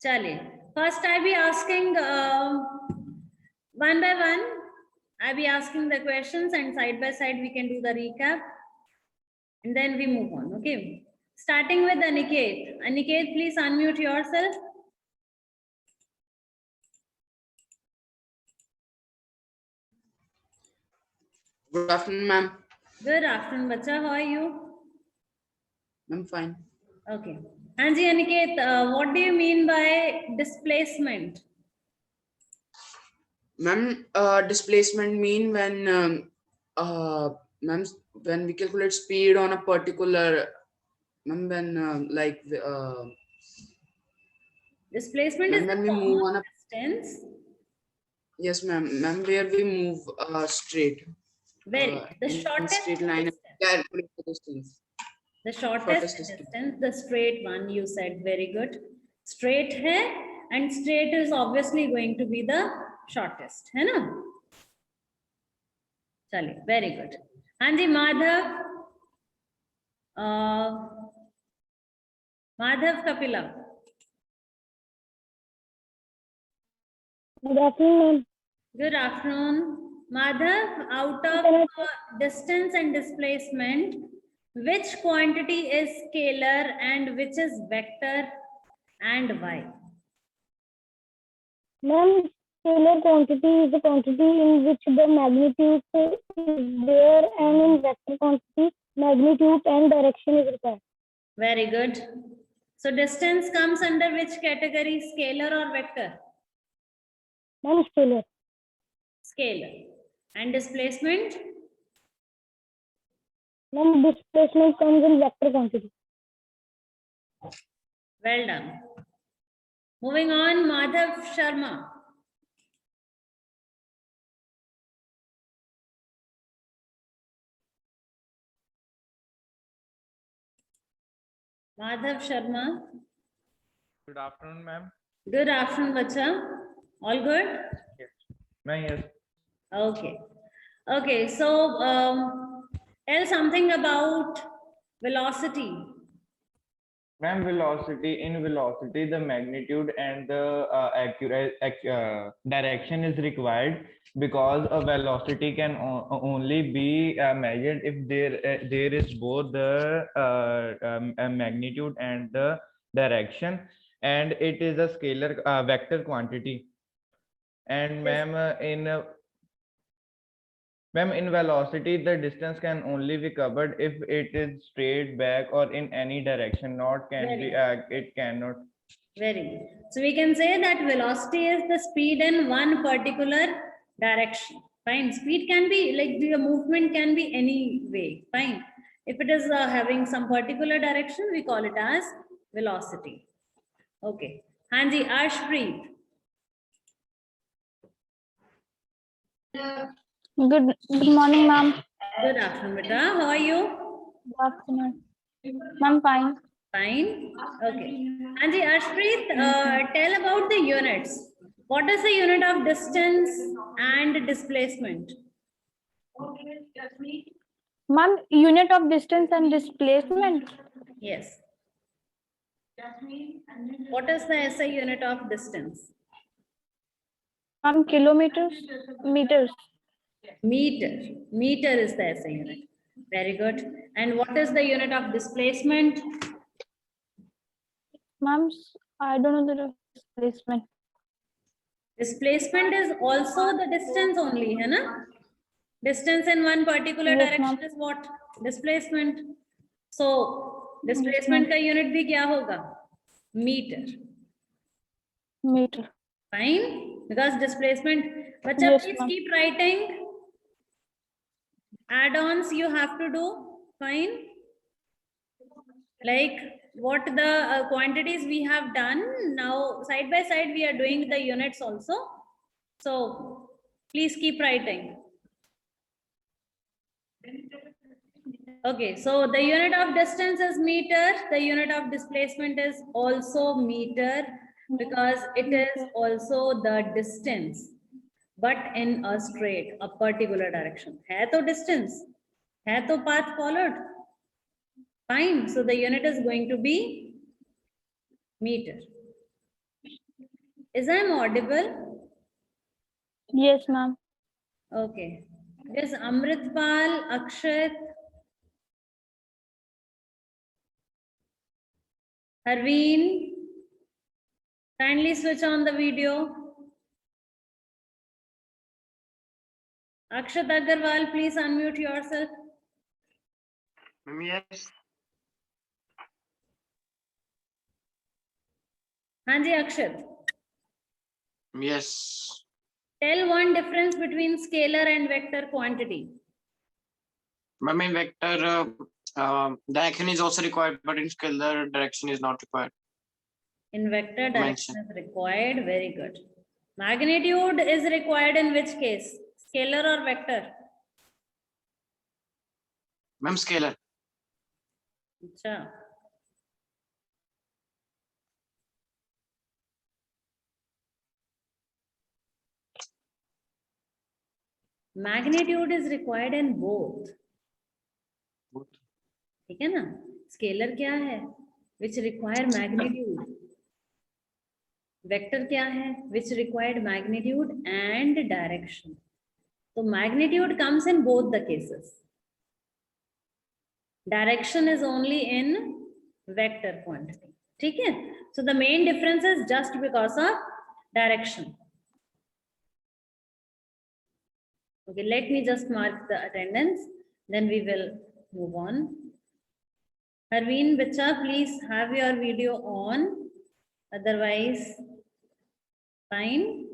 चलिए, first I be asking one by one. I be asking the questions and side by side we can do the recap and then we move on. Okay. Starting with Aniket. Aniket, please unmute yourself. Good afternoon, ma'am. Good afternoon, bacha. How are you? I'm fine. Okay. Anji, Aniket, what do you mean by displacement? Ma'am, displacement mean when ma'am, when we calculate speed on a particular, ma'am, when Displacement is ma'am, the when we form move of on a, distance. yes, ma'am, where we move straight The in shortest straight line, distance. calculate the distance. The shortest Shortest distance. distance, the straight one, you said, very good. Straight hai, and straight is obviously going to be the shortest, hai na? Chaliye, very good. Hanji, Madhav. Madhav Kapila. Good afternoon. Good afternoon. Madhav, out of distance and displacement, which quantity is scalar and which is vector and why? Ma'am, scalar quantity is the quantity in which the magnitude is there, and in vector quantity, magnitude and direction is required. Very good. So distance comes under which category, scalar or vector? Ma'am, scalar. Scalar. And displacement? Ma'am, displacement comes in vector quantity. Well done. Moving on, Madhav Sharma. Madhav Sharma. Good afternoon, ma'am. Good afternoon, bacha. All good? Yes. Ma'am, yes. Okay. Okay, so tell something about velocity. Ma'am, in velocity, the magnitude and the accurate direction is required, because a velocity can only be measured if there is both the magnitude and the direction, and it is a scalar vector quantity. And Yes. ma'am, in velocity, the distance can only be covered if it is straight back or in any direction. Not can be. It cannot. Very good. So we can say that velocity is the speed in one particular direction. Fine. Speed can be like the movement can be any way. Fine. If it is having some particular direction, we call it as velocity. Okay. Hanji, Ashpreet. Good morning, ma'am. Good afternoon, beta. How are you? Good afternoon. Ma'am, fine. Fine. Okay. Hanji, Ashpreet, tell about the units. What is the unit of distance and displacement? Ma'am, unit of distance and displacement. Yes. What is the SI unit of distance? Ma'am, kilometers, meters. Meter. Meter is the SI unit. Very good. And what is the unit of displacement? Ma'am, I don't know the displacement. Displacement is also the distance only, hai na? Distance in one particular Yes, direction ma'am. is what? Displacement. So, displacement ka unit bhi kya hoga? Meter. Meter. Fine. Because displacement, bacha, Yes, please ma'am. keep writing. Add-ons you have to do. Fine. Like what the quantities we have done. Now, side by side, we are doing the units also. So, please keep writing. Okay, so the unit of distance is meter. The unit of displacement is also meter, because it is also the distance, but in a straight, a particular direction. Hai to distance, hai to path followed. Fine, so the unit is going to be meter. Is I'm audible? Yes, ma'am. Okay. Is Amritpal, Akshat, Harveen, kindly switch on the video. Akshat Agarwal, please unmute yourself. Yes. Hanji Akshat, Yes. tell one difference between scalar and vector quantity. Ma'am, in vector, direction is also required, but in scalar, direction is not required. In vector, direction Mention. is required. Very good. Magnitude is required in which case? Scalar or vector? Ma'am, scalar. Acha. Magnitude is required in both. ठीक है ना? Scalar क्या है? Which require magnitude. Vector क्या है? Which required magnitude and direction. So magnitude comes in both the cases. Direction is only in vector quantity. ठीक है? So the main difference is just because of direction. Okay, let me just mark the attendance, then we will move on. Harveen, Bacha, please have your video on. Otherwise, fine.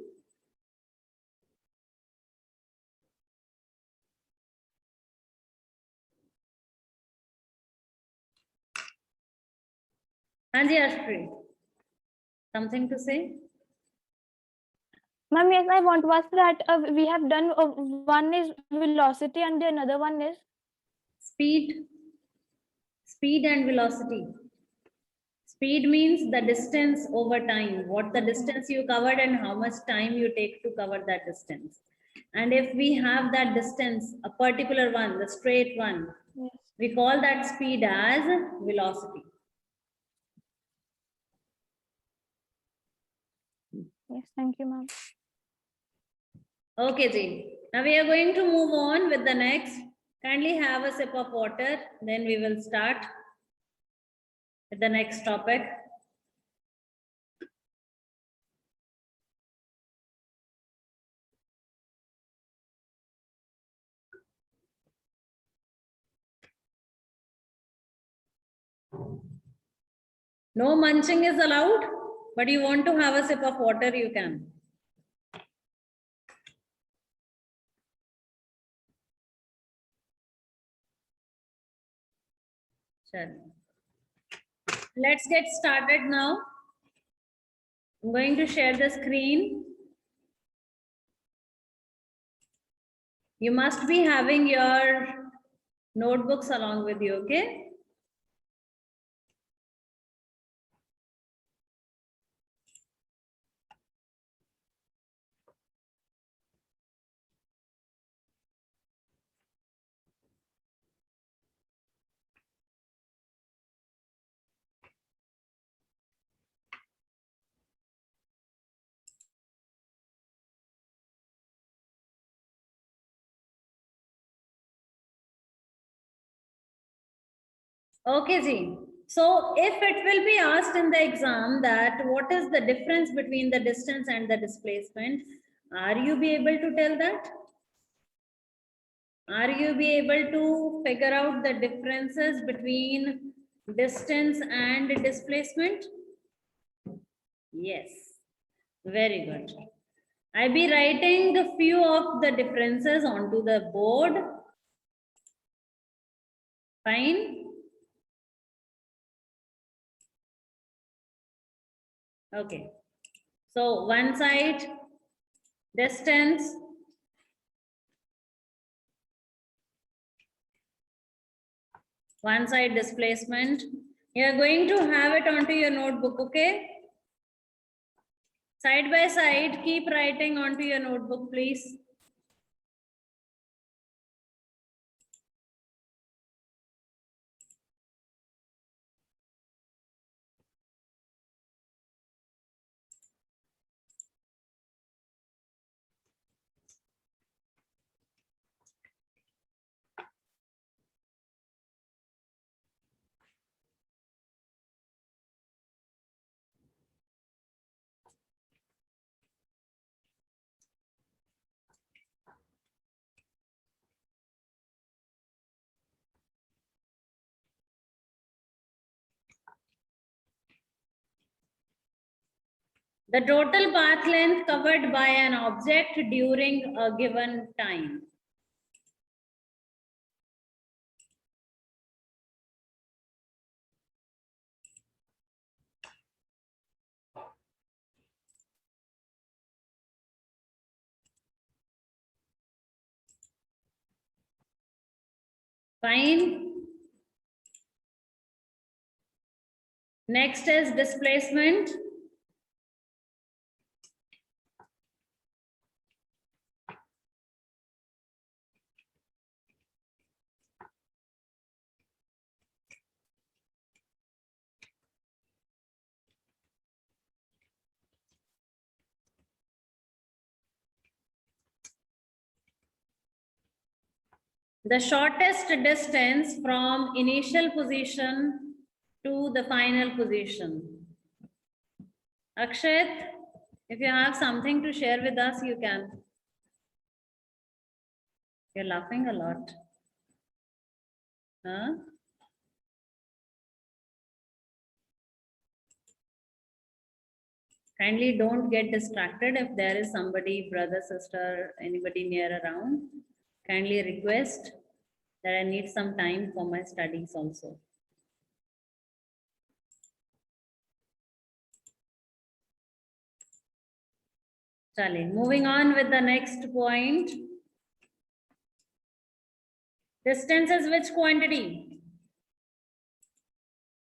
Hanji Ashpreet, something to say? Ma'am, yes, I want to ask that we have done one is velocity and the another one is Speed. Speed and velocity. Speed means the distance over time, what the distance you covered and how much time you take to cover that distance. And if we have that distance, a particular one, the straight one, yes. we call that speed as velocity. Yes, thank you, ma'am. Okay, Ji. Now we are going to move on with the next. Kindly have a sip of water, then we will start with the next topic. No munching is allowed, but you want to have a sip of water, you can. Sure. Let's get started now. I'm going to share the screen. You must be having your notebooks along with you, okay? Okay, Ji. So if it will be asked in the exam that what is the difference between the distance and the displacement, are you be able to tell that? Are you be able to figure out the differences between distance and displacement? Yes, very good. I'll be writing a few of the differences onto the board. Fine. Okay. So one side, distance. One side displacement. You are going to have it onto your notebook, okay? Side by side, keep writing onto your notebook, please. The total path length covered by an object during a given time. Fine. Next is displacement. The shortest distance from initial position to the final position. Akshat, if you have something to share with us, you can. You're laughing a lot. Huh? Kindly don't get distracted if there is somebody, brother, sister, anybody near around. Kindly request that I need some time for my studies also. Chale, moving on with the next point. Distance is which quantity?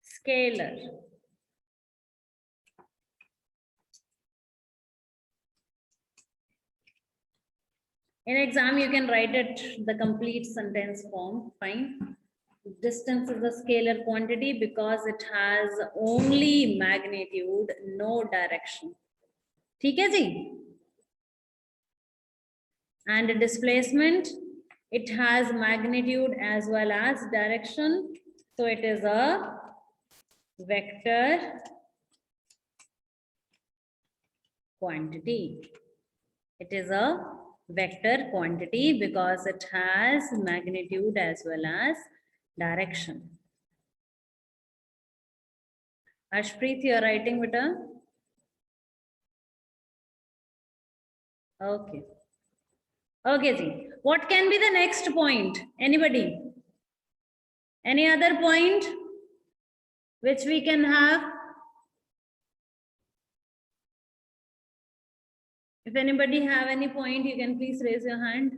Scalar. In exam, you can write it the complete sentence form, fine. Distance is a scalar quantity because it has only magnitude, no direction. ठीक है जी? And displacement, it has magnitude as well as direction. So it is a vector quantity. It is a vector quantity because it has magnitude as well as direction. Ashpreet, you are writing, beta? Okay. Okay, ji. What can be the next point? Anybody? Any other point which we can have? If anybody have any point, you can please raise your hand.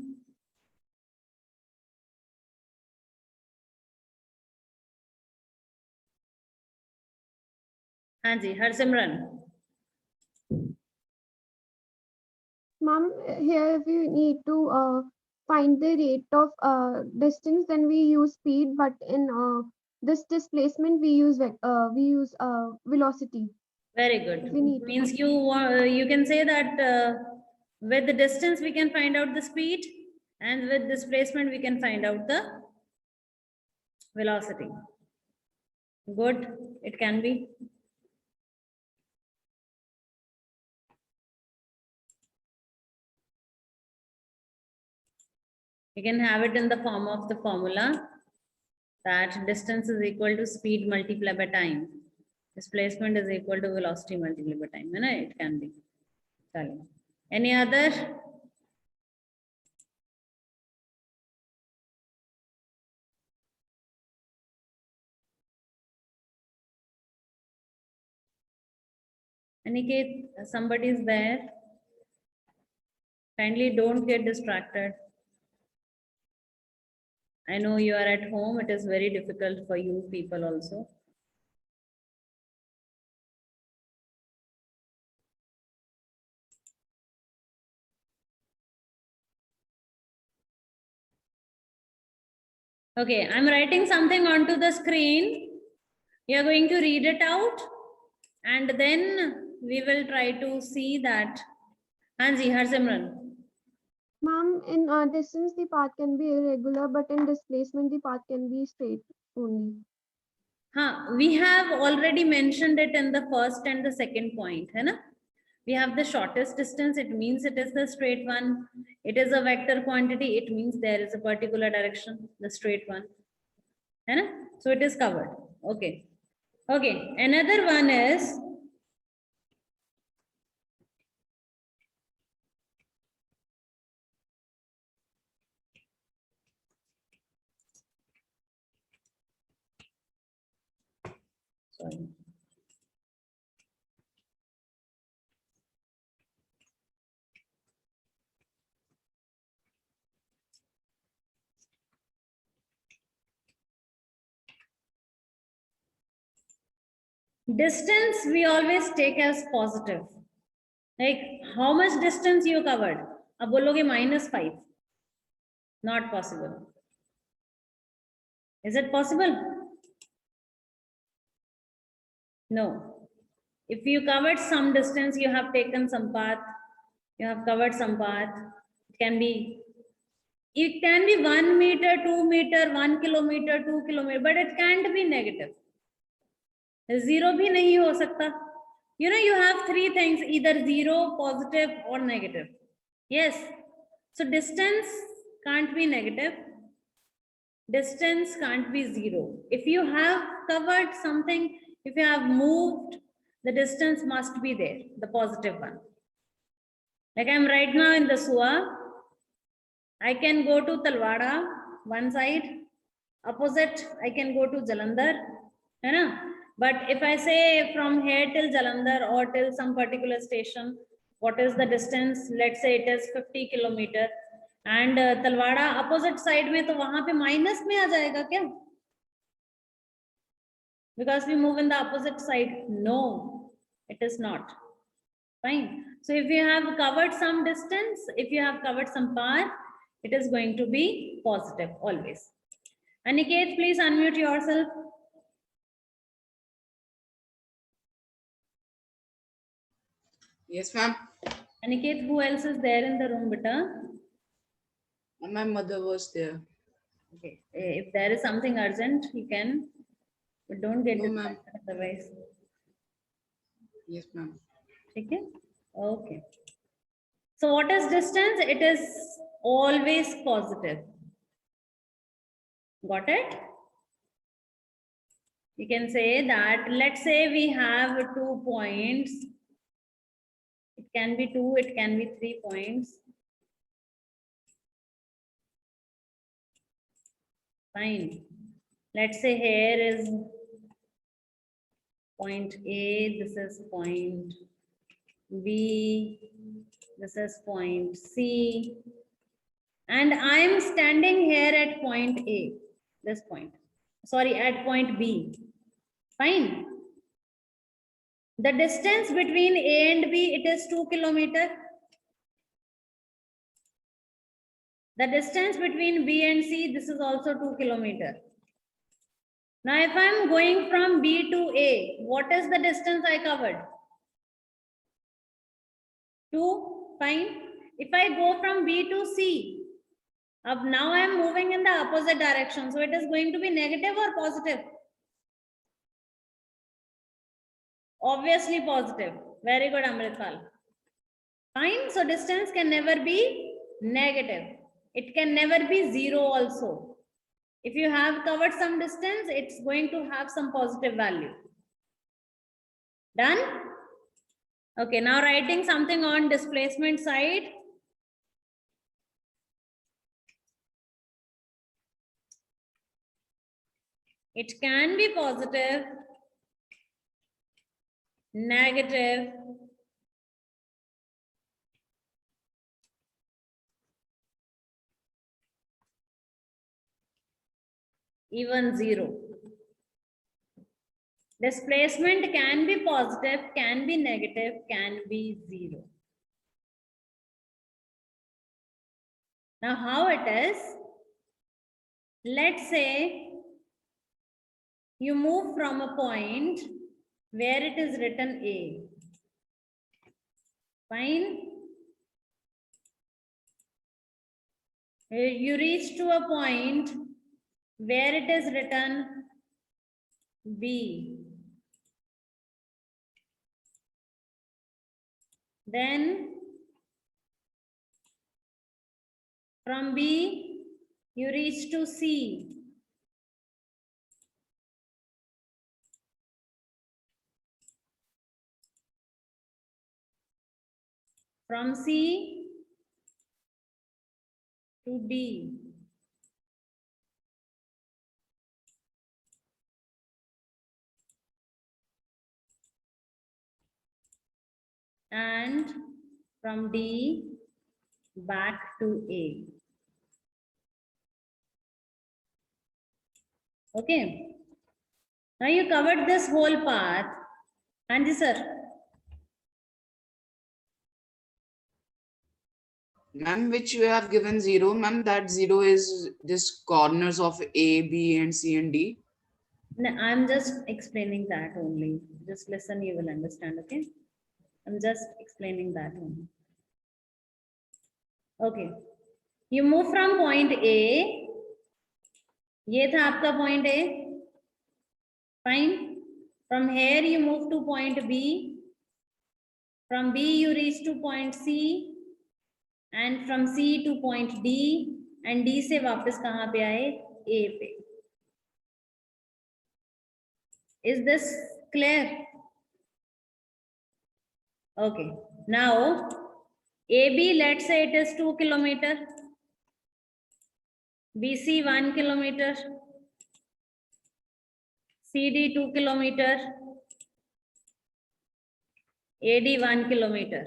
Hanji, Harsimran. Ma'am, here if you need to find the rate of distance, then we use speed, but in this displacement, we use velocity. Very good. We need to Means you can say that with the distance we can find out the speed, and with displacement we can find out the velocity. Good, it can be. You can have it in the form of the formula that distance is equal to speed multiplied by time. Displacement is equal to velocity multiplied by time. It can be. Any other? Aniket, somebody is there. Kindly don't get distracted. I know you are at home. It is very difficult for you people also. Okay, I'm writing something onto the screen. You are going to read it out and then we will try to see that. Hanji, Harsimran. Ma'am, in distance, the path can be irregular, but in displacement, the path can be straight only. We have already mentioned it in the first and the second point. Hai na? We have the shortest distance. It means it is the straight one. It is a vector quantity. It means there is a particular direction, the straight one. Hai na? So it is covered. Okay. Okay. Another one is point. Distance we always take as positive. Like how much distance you covered? अब बोलोगे -5. Not possible. Is it possible? No. If you covered some distance, you have taken some path, you have covered some path. It can be 1 meter, 2 meter, 1 kilometer, 2 kilometer, but it can't be negative. Zero भी नहीं हो सकता. You know, you have three things, either zero, positive, or negative. Yes. So distance can't be negative. Distance can't be zero. If you have covered something, if you have moved, the distance must be there, the positive one. Like I'm right now in the Sua. I can go to Talwada, one side. Opposite, I can go to Jalandhar. You know? But if I say from here till Jalandhar or till some particular station, what is the distance? Let's say it is 50 kilometer. And Talwada opposite side में तो वहां पे minus में आ जाएगा क्या? Because we move in the opposite side. No, it is not. Fine. So if you have covered some distance, if you have covered some path, it is going to be positive always. Aniket, please unmute yourself. Yes, ma'am. Aniket, who else is there in the room, beta? My mother was there. Okay. If there is something urgent, you can, but don't get No, ma'am. distracted otherwise. Yes, ma'am. Okay. Okay. So what is distance? It is always positive. Got it? You can say that, let's say we have 2 points. It can be 2, it can be 3 points. Fine. Let's say here is point A, this is point B, this is point C. And I am standing here at point A, this point. Sorry, at point B. Fine. The distance between A and B, it is 2 kilometers. The distance between B and C, this is also 2 kilometers. Now, if I'm going from B to A, what is the distance I covered? 2, fine. If I go from B to C, now I am moving in the opposite direction. So it is going to be negative or positive? Obviously positive. Very good, Amritpal. Fine. So distance can never be negative. It can never be zero also. If you have covered some distance, it's going to have some positive value. Done? Okay, now writing something on displacement side. It can be positive, negative, even zero. Displacement can be positive, can be negative, can be zero. Now, how it is? Let's say you move from a point where it is written A. Fine. You reach to a point where it is written B. Then from B, you reach to C. From C to D. and from D back to A. Okay. Now you covered this whole path. Anji sir. Ma'am, which you have given 0, ma'am, that 0 is this corners of A, B, and C and D. No, I'm just explaining that only. Just listen, you will understand, okay? I'm just explaining that only. Okay. You move from point A. ये था आपका point A. Fine. From here you move to point B. From B you reach to point C. And from C to point D. And D से वापस कहाँ पे आए? A पे. Is this clear? Okay. Now, AB, let's say it is 2 kilometer. BC 1 kilometer. CD 2 kilometer. AD 1 kilometer.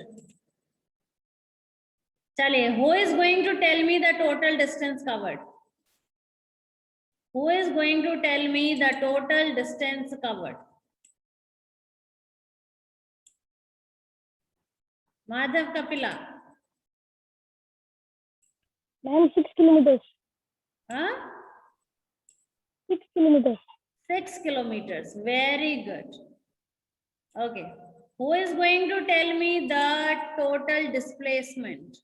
Chale, who is going to tell me the total distance covered? Who is going to tell me the total distance covered? Madhav Kapila. Ma'am, 6 kilometers. Huh? 6 kilometers. 6 kilometers. Very good. Okay. Who is going to tell me the total displacement?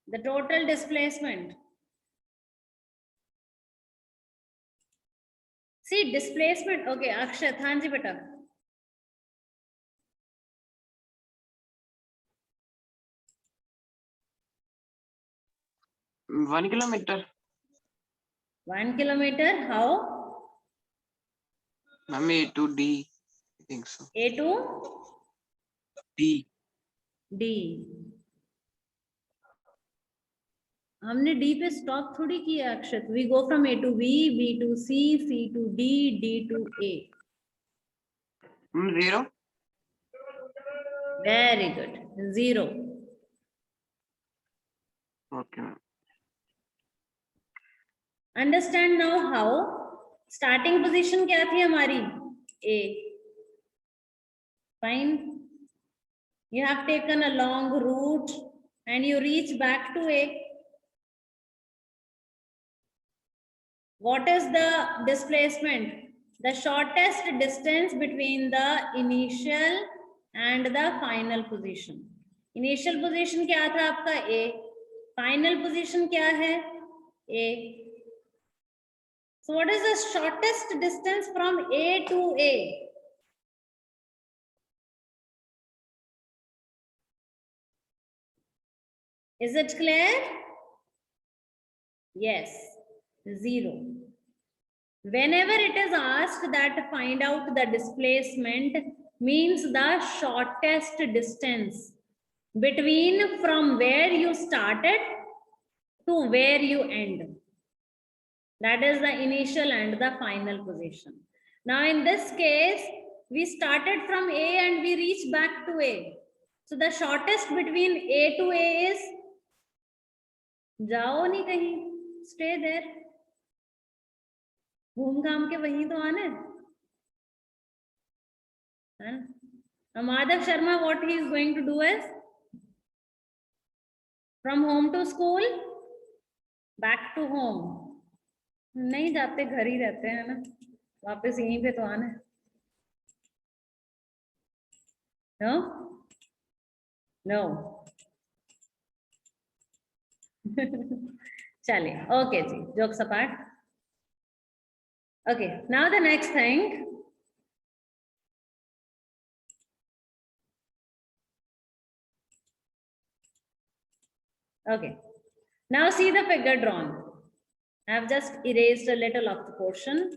The total displacement. See, displacement. Okay, Akshat, haan ji beta. One kilometer. 1 kilometer, how? Ma'am, A to D. I think so. A to D. D. हमने D पे stop थोड़ी किया अक्षत. We go from A to B, B to C, C to D, D to A. 0. Very good. 0. Okay, ma'am. Understand now how? Starting position क्या थी हमारी? A. Fine. You have taken a long route and you reach back to A. What is the displacement? The shortest distance between the initial and the final position. Initial position क्या था आपका? A. Final position क्या है? A. So what is the shortest distance from A to A? Is it clear? Yes. 0. Whenever it is asked that find out the displacement means the shortest distance between from where you started to where you end. That is the initial and the final position. Now in this case, we started from A and we reached back to A. So the shortest between A to A is, जाओ नहीं कहीं, stay there. घूम घाम के वहीं तो आना है. Madhav Sharma, what he is going to do is from home to school, back to home. नहीं जाते, घर ही रहते हैं ना, वापस यहीं पे तो आना है. No? No. चलिए, okay ji, jokes apart. Okay, now the next thing. Okay, now see the figure drawn. I have just erased a little of the portion.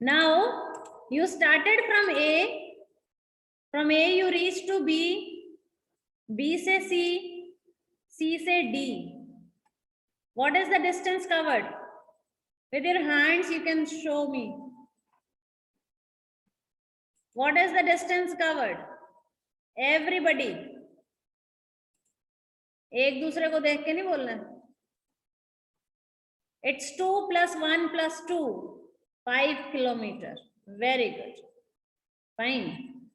Now you started from A. From A you reach to B. B से C. C से D. What is the distance covered? With your hands, you can show me. What is the distance covered? Everybody. एक दूसरे को देख के नहीं बोलना. It's 2 + 1 + 2, 5 kilometers. Very good. Fine.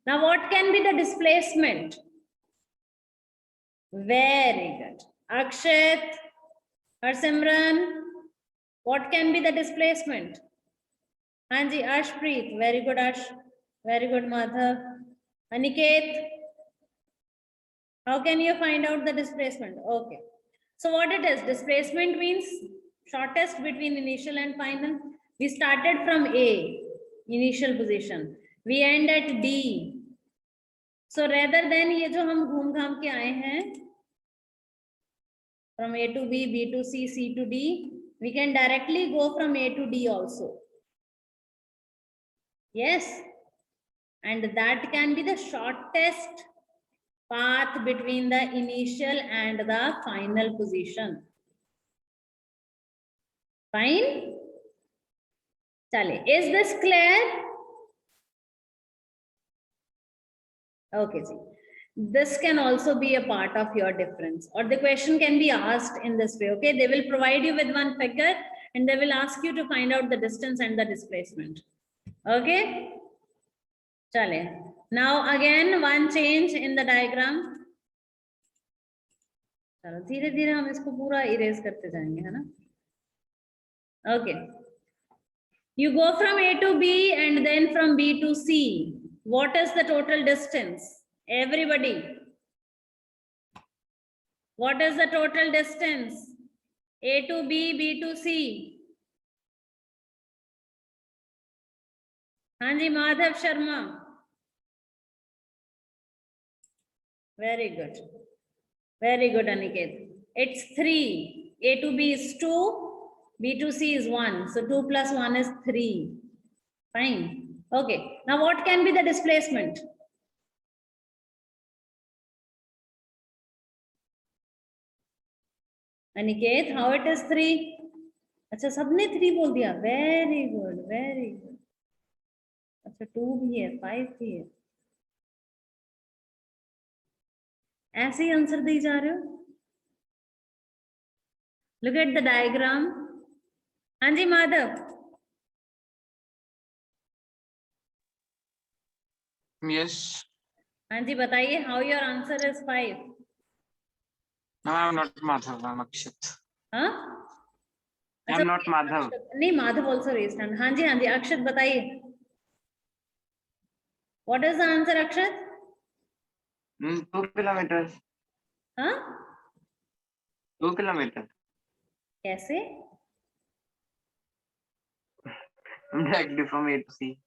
Now what can be the displacement? Very good. Akshat, Harsimran, what can be the displacement? Hanji, Ashpreet, very good Ash, very good Madhav. Aniket, how can you find out the displacement? Okay. So what it is? Displacement means shortest between initial and final. We started from A, initial position. We end at D. So rather than ये जो हम घूम घाम के आए हैं from A to B, B to C, C to D, we can directly go from A to D also. Yes. And that can be the shortest path between the initial and the final position. Fine? Chale. Is this clear? Okay, see. This can also be a part of your difference, or the question can be asked in this way. Okay, they will provide you with one figure and they will ask you to find out the distance and the displacement. Okay, chale. Now again one change in the diagram. चलो धीरे धीरे हम इसको पूरा erase करते जाएंगे, है ना? Okay, you go from A to B and then from B to C. What is the total distance? Everybody. What is the total distance? A to B, B to C. Hanji, Madhav Sharma. Very good. Very good, Aniket. It's 3. A to B is 2. B to C is 1. So 2 + 1 is 3. Fine. Okay. Now what can be the displacement? Aniket, how it is 3? अच्छा सबने 3 बोल दिया. Very good, very good. अच्छा 2 भी है, 5 भी है. ऐसे ही आंसर दे जा रहे हो. Look at the diagram. हाँ जी माधव. Yes. हाँ जी बताइए, how your answer is 5? No, I'm not Madhav. I'm Akshat. हाँ? I'm not Madhav. नहीं, Madhav also raised hand. हाँ जी, अक्षत बताइए. What is the answer, Akshat? 2 kilometers. हाँ? 2 kilometers. कैसे? Directly from A to C.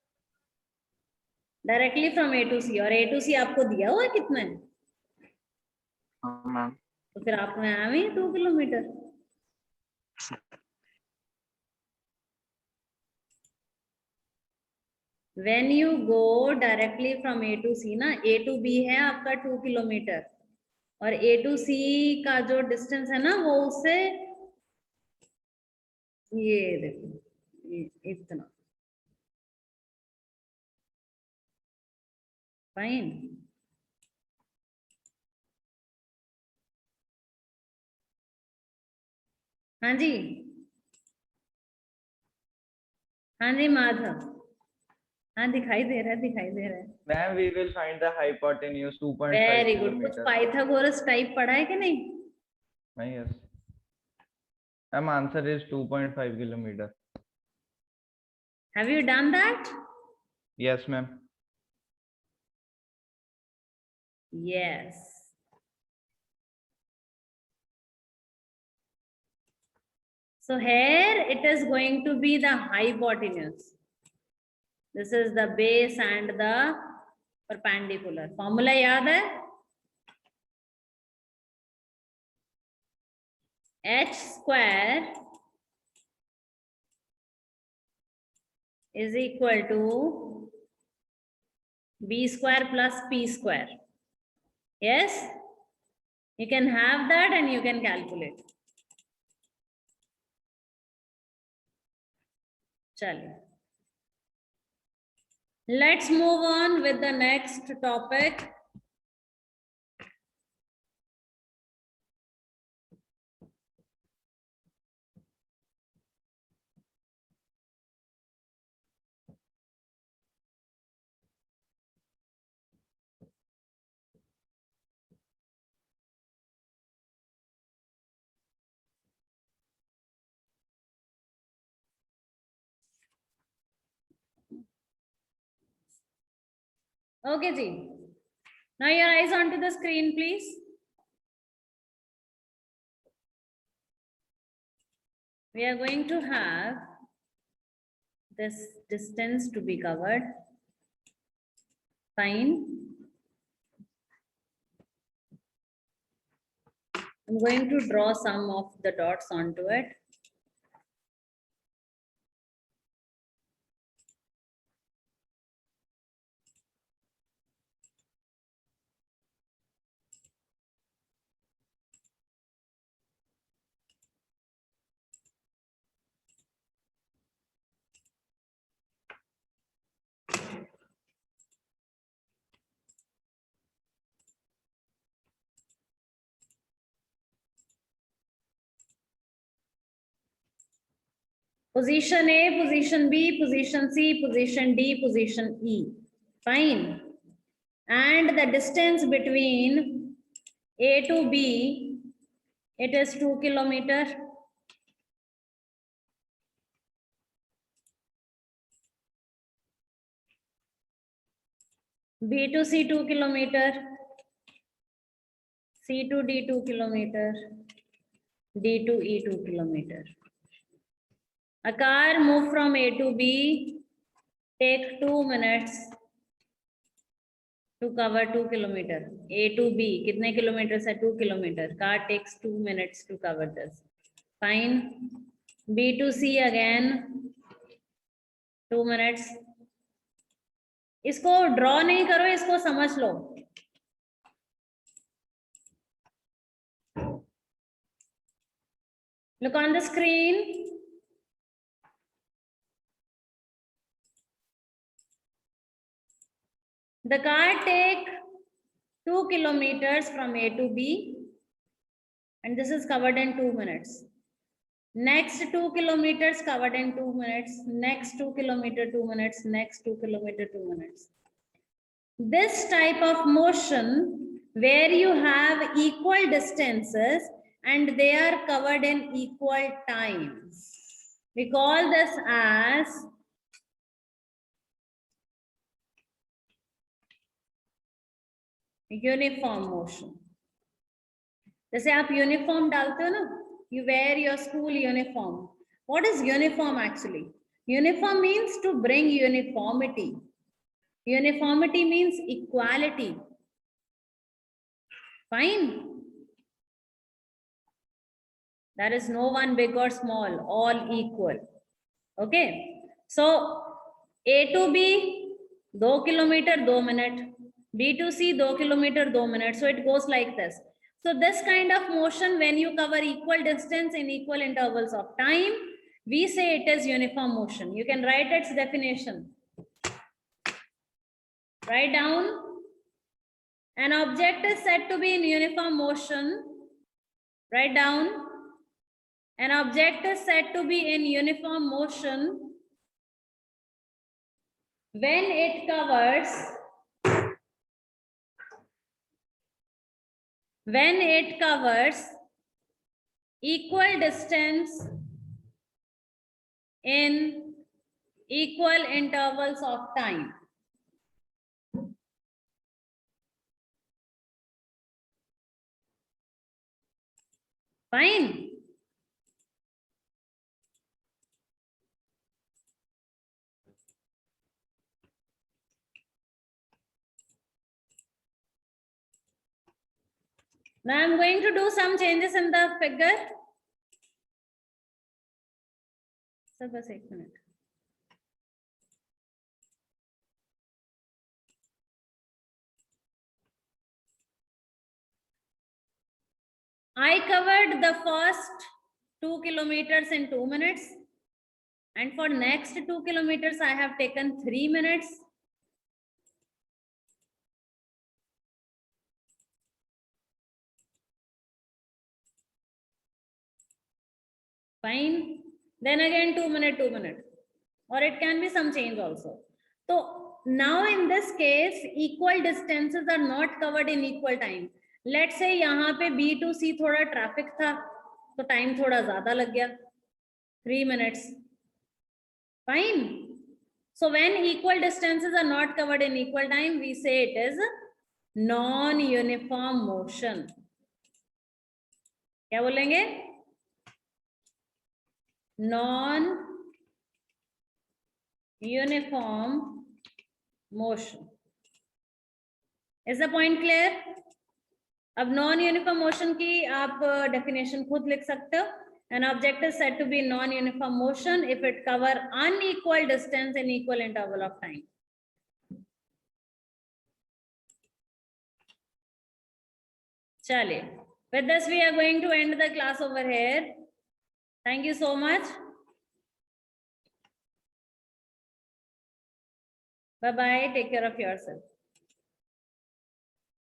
Directly from A to C. और A to C आपको दिया हुआ है कितना है? Oh, ma'am. तो फिर आप में आए हैं 2 kilometre. When you go directly from A to C ना, A to B है आपका 2 किलोमीटर और A to C का जो डिस्टेंस है ना वो उससे ये देखो इतना. फाइन. हाँ जी, हाँ जी माधव. हाँ दिखाई दे रहा है, दिखाई दे रहा है. Ma'am, we will find the hypotenuse 2.5 very good. कुछ kilometers. पाइथागोरस टाइप पढ़ा है कि नहीं? Yes. Ma'am, answer is 2.5 kilometers. Have you done that? Yes, ma'am. Yes. So here it is going to be the hypotenuse. This is the base and the perpendicular. Formula याद है? H square is equal to B square plus P square. Yes? You can have that and you can calculate. चलिए, let's move on with the next topic. Okay, ji. Now your eyes onto the screen, please. We are going to have this distance to be covered. Fine. I'm going to draw some of the dots onto it. Position A, position B, position C, position D, position E. Fine. And the distance between A to B, it is 2 kilometers. B to C 2 kilometers. C to D 2 kilometers. D to E 2 kilometers. A car move from A to B, take 2 minutes to cover 2 kilometers. A to B, kitne kilometers hai? 2 kilometers. Car takes 2 minutes to cover this. Fine. B to C again, 2 minutes. इसको draw नहीं करो, इसको समझ लो. Look on the screen. The car take 2 kilometers from A to B, and this is covered in 2 minutes. Next 2 kilometers covered in 2 minutes. Next 2 kilometer 2 minutes. Next 2 kilometer 2 minutes. This type of motion where you have equal distances and they are covered in equal times, we call this as uniform motion. जैसे आप uniform डालते हो ना, you wear your school uniform. What is uniform actually? Uniform means to bring uniformity. Uniformity means equality. Fine. There is no one big or small, all equal. Okay. So A to B, 2 kilometer, 2 minutes. B to C, 2 kilometer, 2 minutes. So it goes like this. So this kind of motion, when you cover equal distance in equal intervals of time, we say it is uniform motion. You can write its definition. Write down. An object is said to be in uniform motion. Write down. An object is said to be in uniform motion when it covers equal distance in equal intervals of time. Fine. Now I'm going to do some changes in the figure. So just 1 minute. I covered the first 2 kilometers in 2 minutes. And for next 2 kilometers, I have taken 3 minutes. Fine. Then again 2 minutes, 2 minutes. Or it can be some change also. So now in this case, equal distances are not covered in equal time. Let's say यहाँ पे B to C थोड़ा traffic था, तो time थोड़ा ज़्यादा लग गया, 3 minutes. Fine. So when equal distances are not covered in equal time, we say it is non-uniform motion. क्या बोलेंगे? Non-uniform motion. Is the point clear? अब non-uniform motion की आप definition खुद लिख सकते हो. An object is said to be non-uniform motion if it cover unequal distance in equal interval of time. Chale. With this, we are going to end the class over here. Thank you so much. Bye-bye. Take care of yourself.